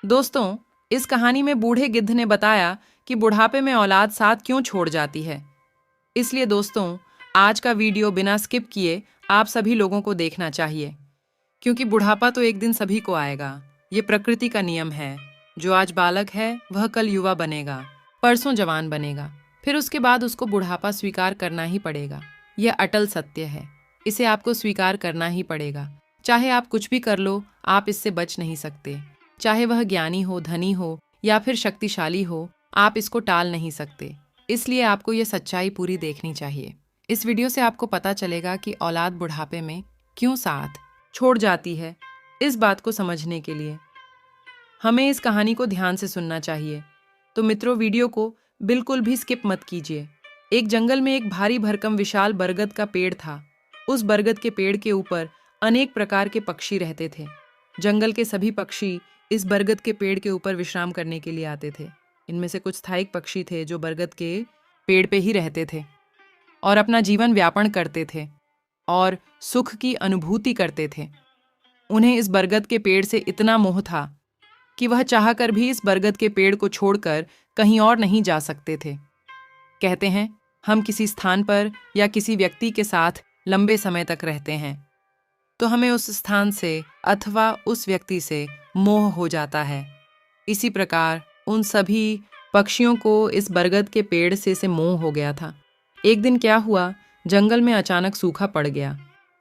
दोस्तों, इस कहानी में बूढ़े गिद्ध ने बताया कि बुढ़ापे में औलाद साथ क्यों छोड़ जाती है। इसलिए दोस्तों, आज का वीडियो बिना स्किप किए आप सभी लोगों को देखना चाहिए, क्योंकि बुढ़ापा तो एक दिन सभी को आएगा। ये प्रकृति का नियम है। जो आज बालक है वह कल युवा बनेगा, परसों जवान बनेगा, फिर उसके बाद उसको बुढ़ापा स्वीकार करना ही पड़ेगा। यह अटल सत्य है। इसे आपको स्वीकार करना ही पड़ेगा। चाहे आप कुछ भी कर लो, आप इससे बच नहीं सकते। चाहे वह ज्ञानी हो, धनी हो या फिर शक्तिशाली हो, आप इसको टाल नहीं सकते। इसलिए आपको यह सच्चाई पूरी देखनी चाहिए। इस वीडियो से आपको पता चलेगा कि औलाद बुढ़ापे में क्यों साथ छोड़ जाती है। इस बात को समझने के लिए हमें इस कहानी को ध्यान से सुनना चाहिए। तो मित्रों, वीडियो को बिल्कुल भी स्किप मत कीजिए। एक जंगल में एक भारी भरकम विशाल बरगद का पेड़ था। उस बरगद के पेड़ के ऊपर अनेक प्रकार के पक्षी रहते थे। जंगल के सभी पक्षी इस बरगद के पेड़ के ऊपर विश्राम करने के लिए आते थे। इनमें से कुछ स्थायिक पक्षी थे जो बरगद के पेड़ पे ही रहते थे और अपना जीवन व्यापन करते थे और सुख की अनुभूति करते थे। उन्हें इस बरगद के पेड़ से इतना मोह था कि वह चाहकर भी इस बरगद के पेड़ को छोड़कर कहीं और नहीं जा सकते थे। कहते हैं, हम किसी स्थान पर या किसी व्यक्ति के साथ लंबे समय तक रहते हैं तो हमें उस स्थान से अथवा उस व्यक्ति से मोह हो जाता है। इसी प्रकार उन सभी पक्षियों को इस बरगद के पेड़ से मोह हो गया था। एक दिन क्या हुआ, जंगल में अचानक सूखा पड़ गया।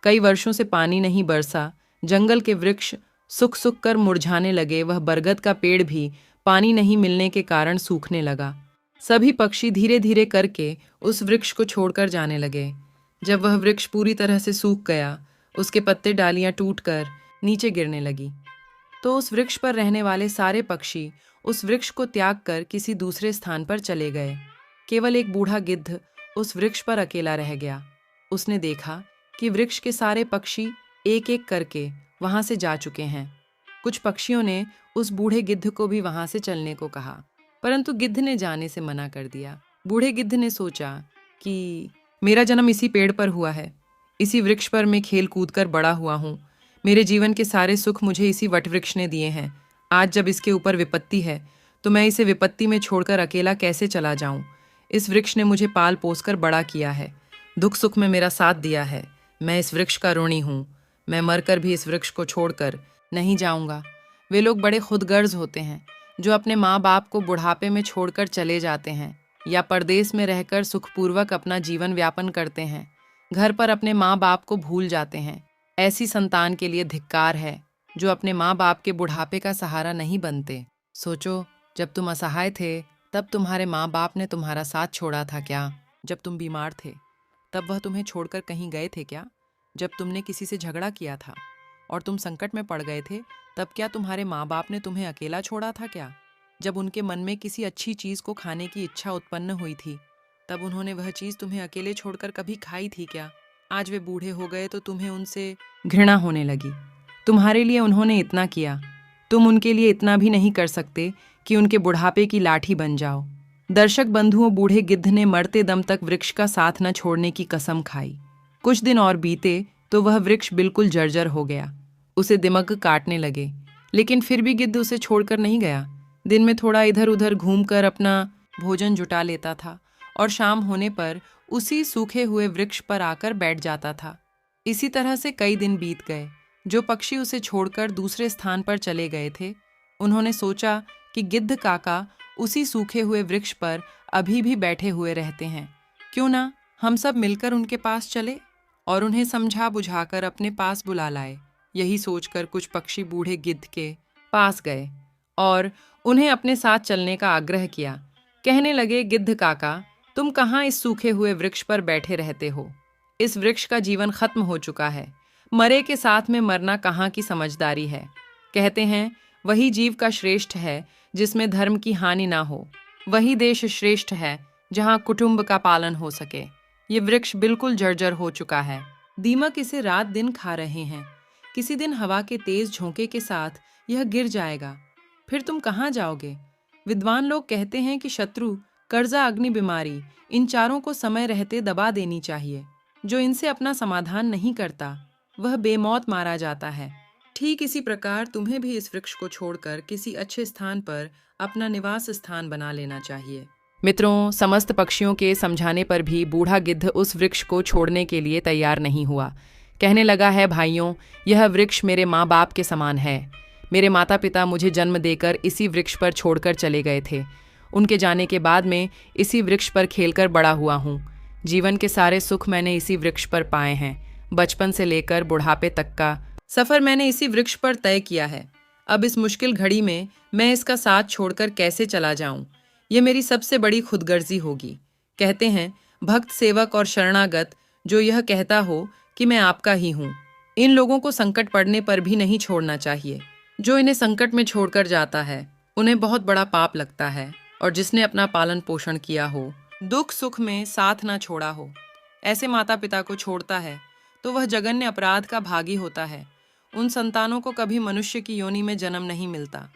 कई वर्षों से पानी नहीं बरसा। जंगल के वृक्ष सूख सूख कर मुरझाने लगे। वह बरगद का पेड़ भी पानी नहीं मिलने के कारण सूखने लगा। सभी पक्षी धीरे धीरे करके उस वृक्ष को छोड़कर जाने लगे। जब वह वृक्ष पूरी तरह से सूख गया, उसके पत्ते डालियां टूटकर नीचे गिरने लगी, तो उस वृक्ष पर रहने वाले सारे पक्षी उस वृक्ष को त्याग कर किसी दूसरे स्थान पर चले गए। केवल एक बूढ़ा गिद्ध उस वृक्ष पर अकेला रह गया। उसने देखा कि वृक्ष के सारे पक्षी एक एक करके वहां से जा चुके हैं। कुछ पक्षियों ने उस बूढ़े गिद्ध को भी वहां से चलने को कहा, परंतु गिद्ध ने जाने से मना कर दिया। बूढ़े गिद्ध ने सोचा कि मेरा जन्म इसी पेड़ पर हुआ है, इसी वृक्ष पर मैं खेल कूद कर बड़ा हुआ हूँ। मेरे जीवन के सारे सुख मुझे इसी वटवृक्ष ने दिए हैं। आज जब इसके ऊपर विपत्ति है तो मैं इसे विपत्ति में छोड़कर अकेला कैसे चला जाऊं। इस वृक्ष ने मुझे पाल पोस कर बड़ा किया है, दुख सुख में मेरा साथ दिया है। मैं इस वृक्ष का ऋणी हूँ। मैं मरकर भी इस वृक्ष को छोड़कर नहीं जाऊंगा। वे लोग बड़े खुदगर्ज होते हैं जो अपने माँ बाप को बुढ़ापे में छोड़कर चले जाते हैं या परदेश में रहकर सुखपूर्वक अपना जीवन व्यापन करते हैं। घर पर अपने माँ बाप को भूल जाते हैं। ऐसी संतान के लिए धिक्कार है जो अपने माँ बाप के बुढ़ापे का सहारा नहीं बनते। सोचो, जब तुम असहाय थे तब तुम्हारे माँ बाप ने तुम्हारा साथ छोड़ा था क्या? जब तुम बीमार थे तब वह तुम्हें छोड़कर कहीं गए थे क्या? जब तुमने किसी से झगड़ा किया था और तुम संकट में पड़ गए थे तब क्या तुम्हारे माँ बाप ने तुम्हें अकेला छोड़ा था क्या? जब उनके मन में किसी अच्छी चीज़ को खाने की इच्छा उत्पन्न हुई थी तब उन्होंने वह चीज़ तुम्हें अकेले छोड़कर कभी खाई थी क्या? आज वे बूढ़े हो गए तो तुम्हें उनसे घृणा होने लगी। तुम्हारे लिए उन्होंने इतना किया, तुम उनके लिए इतना भी नहीं कर सकते कि उनके बुढ़ापे की लाठी बन जाओ। दर्शक बंधुओं, बूढ़े गिद्ध ने मरते दम तक वृक्ष का साथ न छोड़ने की कसम खाई। कुछ दिन और बीते तो वह वृक्ष बिल्कुल जर्जर हो गया। उसे दिमक काटने लगे, लेकिन फिर भी गिद्ध उसे छोड़कर नहीं गया। दिन में थोड़ा इधर उधर घूमकर अपना भोजन जुटा लेता था और शाम होने पर उसी सूखे हुए वृक्ष पर आकर बैठ जाता था। इसी तरह से कई दिन बीत गए। जो पक्षी उसे छोड़कर दूसरे स्थान पर चले गए थे, उन्होंने सोचा कि गिद्ध काका उसी सूखे हुए वृक्ष पर अभी भी बैठे हुए रहते हैं। क्यों ना हम सब मिलकर उनके पास चले और उन्हें समझा बुझाकर अपने पास बुला लाए। यही सोचकर कुछ पक्षी बूढ़े गिद्ध के पास गए और उन्हें अपने साथ चलने का आग्रह किया। कहने लगे, गिद्ध काका, तुम कहाँ इस सूखे हुए वृक्ष पर बैठे रहते हो? इस वृक्ष का जीवन खत्म हो चुका है। मरे के साथ में मरना कहाँ की समझदारी है। कहते हैं, वही जीव का श्रेष्ठ है जिसमें धर्म की हानि ना हो। वही देश श्रेष्ठ है जहाँ कुटुंब का पालन हो सके। ये वृक्ष बिल्कुल जर्जर हो चुका है। दीमक इसे रात दिन खा रहे हैं। किसी दिन हवा के तेज झोंके के साथ यह गिर जाएगा। फिर तुम कहाँ जाओगे? विद्वान लोग कहते हैं कि शत्रु, कर्जा, अग्नि, बीमारी, इन चारों को समय रहते दबा देनी चाहिए। जो इनसे अपना समाधान नहीं करता वह बेमौत मारा जाता है। ठीक इसी प्रकार तुम्हें भी इस वृक्ष को छोड़कर किसी अच्छे स्थान पर अपना निवास स्थान बना लेना चाहिए। मित्रों, समस्त पक्षियों के समझाने पर भी बूढ़ा गिद्ध उस वृक्ष को छोड़ने के लिए तैयार नहीं हुआ। कहने लगा, है भाइयों, यह वृक्ष मेरे माँ बाप के समान है। मेरे माता पिता मुझे जन्म देकर इसी वृक्ष पर छोड़कर चले गए थे। उनके जाने के बाद मैं इसी वृक्ष पर खेलकर बड़ा हुआ हूँ। जीवन के सारे सुख मैंने इसी वृक्ष पर पाए हैं। बचपन से लेकर बुढ़ापे तक का सफ़र मैंने इसी वृक्ष पर तय किया है। अब इस मुश्किल घड़ी में मैं इसका साथ छोड़कर कैसे चला जाऊं? ये मेरी सबसे बड़ी खुदगर्जी होगी। कहते हैं, भक्त सेवक और शरणागत जो यह कहता हो कि मैं आपका ही हूँ। इन लोगों को संकट पड़ने पर भी नहीं छोड़ना चाहिए। जो इन्हें संकट में छोड़कर जाता है उन्हें बहुत बड़ा पाप लगता है। और जिसने अपना पालन पोषण किया हो, दुख सुख में साथ ना छोड़ा हो, ऐसे माता पिता को छोड़ता है तो वह जघन्य अपराध का भागी होता है। उन संतानों को कभी मनुष्य की योनि में जन्म नहीं मिलता।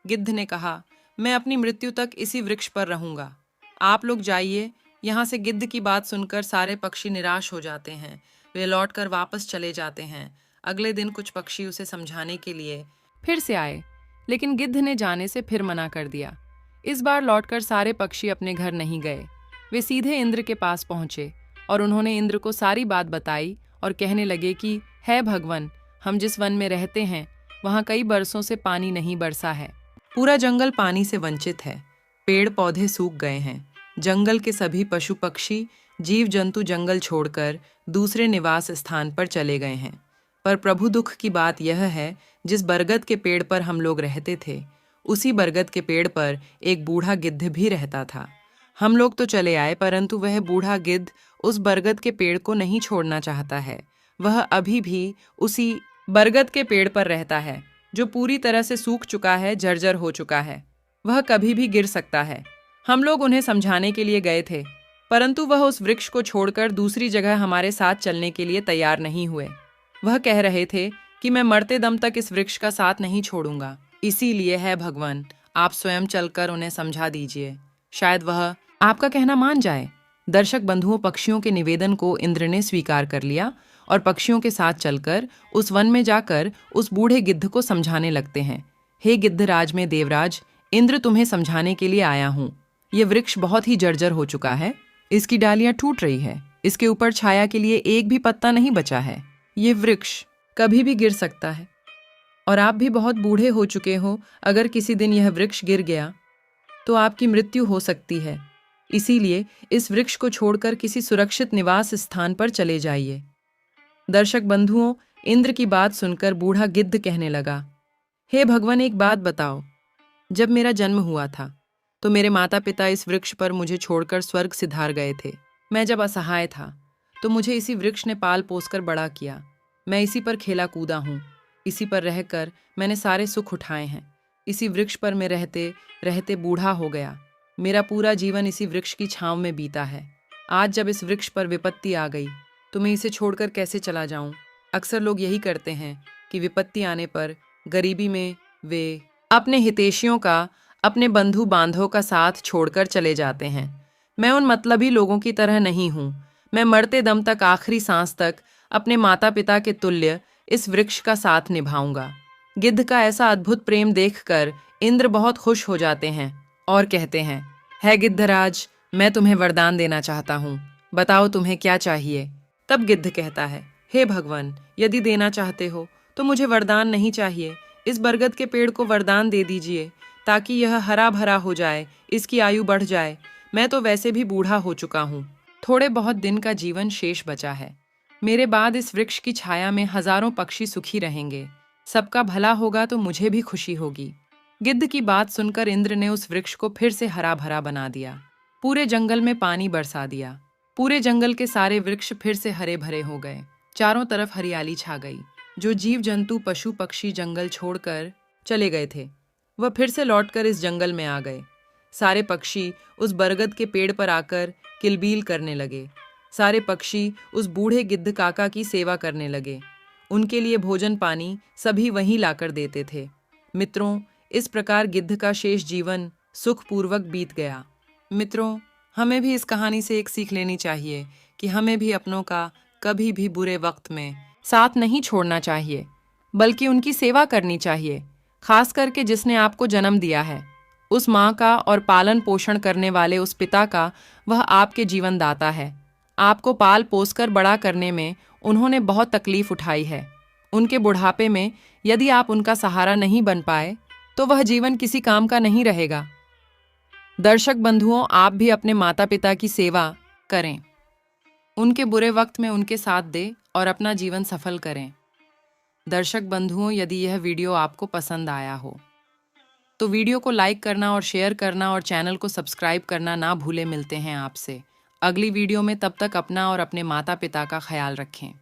गिद्ध ने कहा, मैं अपनी मृत्यु तक इसी वृक्ष पर रहूंगा। आप लोग जाइए यहाँ से। गिद्ध की बात सुनकर सारे पक्षी निराश हो जाते हैं। वे लौटकर वापस चले जाते हैं। अगले दिन कुछ पक्षी उसे समझाने के लिए फिर से आए, लेकिन गिद्ध ने जाने से फिर मना कर दिया। इस बार लौटकर सारे पक्षी अपने घर नहीं गए। वे सीधे इंद्र के पास पहुंचे और उन्होंने इंद्र को सारी बात बताई और कहने लगे कि है भगवान, हम जिस वन में रहते हैं वहाँ कई बरसों से पानी नहीं बरसा है। पूरा जंगल पानी से वंचित है। पेड़ पौधे सूख गए हैं। जंगल के सभी पशु पक्षी जीव जंतु जंगल छोड़कर दूसरे निवास स्थान पर चले गए हैं। पर प्रभु, दुख की बात यह है, जिस बरगद के पेड़ पर हम लोग रहते थे उसी बरगद के पेड़ पर एक बूढ़ा गिद्ध भी रहता था। हम लोग तो चले आए, परंतु वह बूढ़ा गिद्ध उस बरगद के पेड़ को नहीं छोड़ना चाहता है। वह अभी भी उसी बरगद के पेड़ पर रहता है जो पूरी तरह से सूख चुका है, जर्जर हो चुका है। वह कभी भी गिर सकता है। हम लोग उन्हें समझाने के लिए गए थे, परंतु वह उस वृक्ष को छोड़कर दूसरी जगह हमारे साथ चलने के लिए तैयार नहीं हुए। वह कह रहे थे कि मैं मरते दम तक इस वृक्ष का साथ नहीं छोड़ूंगा। इसीलिए है भगवान, आप स्वयं चलकर उन्हें समझा दीजिए, शायद वह आपका कहना मान जाए। दर्शक बंधुओं, पक्षियों के निवेदन को इंद्र ने स्वीकार कर लिया और पक्षियों के साथ चलकर उस वन में जाकर उस बूढ़े गिद्ध को समझाने लगते हैं। हे गिद्धराज में देवराज, इंद्र तुम्हें समझाने के लिए आया हूँ। ये वृक्ष बहुत ही जर्जर हो चुका है। इसकी डालियां टूट रही है। इसके ऊपर छाया के लिए एक भी पत्ता नहीं बचा है। ये वृक्ष कभी भी गिर सकता है और आप भी बहुत बूढ़े हो चुके हो। अगर किसी दिन यह वृक्ष गिर गया तो आपकी मृत्यु हो सकती है। इसीलिए इस वृक्ष को छोड़कर किसी सुरक्षित निवास स्थान पर चले जाइए। दर्शक बंधुओं, इंद्र की बात सुनकर बूढ़ा गिद्ध कहने लगा, हे भगवान, एक बात बताओ। जब मेरा जन्म हुआ था तो मेरे माता पिता इस वृक्ष पर मुझे छोड़कर स्वर्ग सिधार गए थे। मैं जब असहाय था तो मुझे इसी वृक्ष ने पाल पोसकर बड़ा किया। मैं इसी पर खेला कूदा हूँ। इसी पर रहकर मैंने सारे सुख उठाए हैं। इसी वृक्ष पर मैं रहते रहते बूढ़ा हो गया। मेरा पूरा जीवन इसी वृक्ष की छांव में बीता है। आज जब इस वृक्ष पर विपत्ति आ गई तो मैं इसे छोड़कर कैसे चला जाऊं? अक्सर लोग यही करते हैं कि विपत्ति आने पर गरीबी में वे अपने हितैषियों का, अपने बंधु बांधवों का साथ छोड़कर चले जाते हैं। मैं उन मतलबी लोगों की तरह नहीं हूँ। मैं मरते दम तक, आखिरी सांस तक अपने माता पिता के तुल्य इस वृक्ष का साथ निभाऊंगा। गिद्ध का ऐसा अद्भुत प्रेम देखकर इंद्र बहुत खुश हो जाते हैं और कहते हैं, है गिद्धराज, मैं तुम्हें वरदान देना चाहता हूँ। बताओ तुम्हें क्या चाहिए? तब गिद्ध कहता है, हे भगवान, यदि देना चाहते हो तो मुझे वरदान नहीं चाहिए। इस बरगद के पेड़ को वरदान दे दीजिए ताकि यह हरा भरा हो जाए, इसकी आयु बढ़ जाए। मैं तो वैसे भी बूढ़ा हो चुका हूँ। थोड़े बहुत दिन का जीवन शेष बचा है। मेरे बाद इस वृक्ष की छाया में हजारों पक्षी सुखी रहेंगे। सबका भला होगा तो मुझे भी खुशी होगी। गिद्ध की बात सुनकर इंद्र ने उस वृक्ष को फिर से हरा भरा बना दिया। पूरे जंगल में पानी बरसा दिया। पूरे जंगल के सारे वृक्ष फिर से हरे भरे हो गए। चारों तरफ हरियाली छा गई। जो जीव जंतु पशु पक्षी जंगल छोड़कर चले गए थे वह फिर से लौटकर इस जंगल में आ गए। सारे पक्षी उस बरगद के पेड़ पर आकर किलबिल करने लगे। सारे पक्षी उस बूढ़े गिद्ध काका की सेवा करने लगे। उनके लिए भोजन पानी सभी वहीं लाकर देते थे। मित्रों, इस प्रकार गिद्ध का शेष जीवन सुखपूर्वक बीत गया। मित्रों, हमें भी इस कहानी से एक सीख लेनी चाहिए कि हमें भी अपनों का कभी भी बुरे वक्त में साथ नहीं छोड़ना चाहिए। बल्कि उनकी सेवा करनी चाहिए, खास करके जिसने आपको जन्म दिया है। उस माँ का और पालन पोषण करने वाले उस पिता का, वह आपके जीवन दाता है। आपको पाल पोस कर बड़ा करने में उन्होंने बहुत तकलीफ उठाई है। उनके बुढ़ापे में यदि आप उनका सहारा नहीं बन पाए तो वह जीवन किसी काम का नहीं रहेगा। दर्शक बंधुओं, आप भी अपने माता पिता की सेवा करें, उनके बुरे वक्त में उनके साथ दें और अपना जीवन सफल करें। दर्शक बंधुओं, यदि यह वीडियो आपको पसंद आया हो तो वीडियो को लाइक करना और शेयर करना और चैनल को सब्सक्राइब करना ना भूलें। मिलते हैं आपसे अगली वीडियो में, तब तक अपना और अपने माता पिता का ख्याल रखें।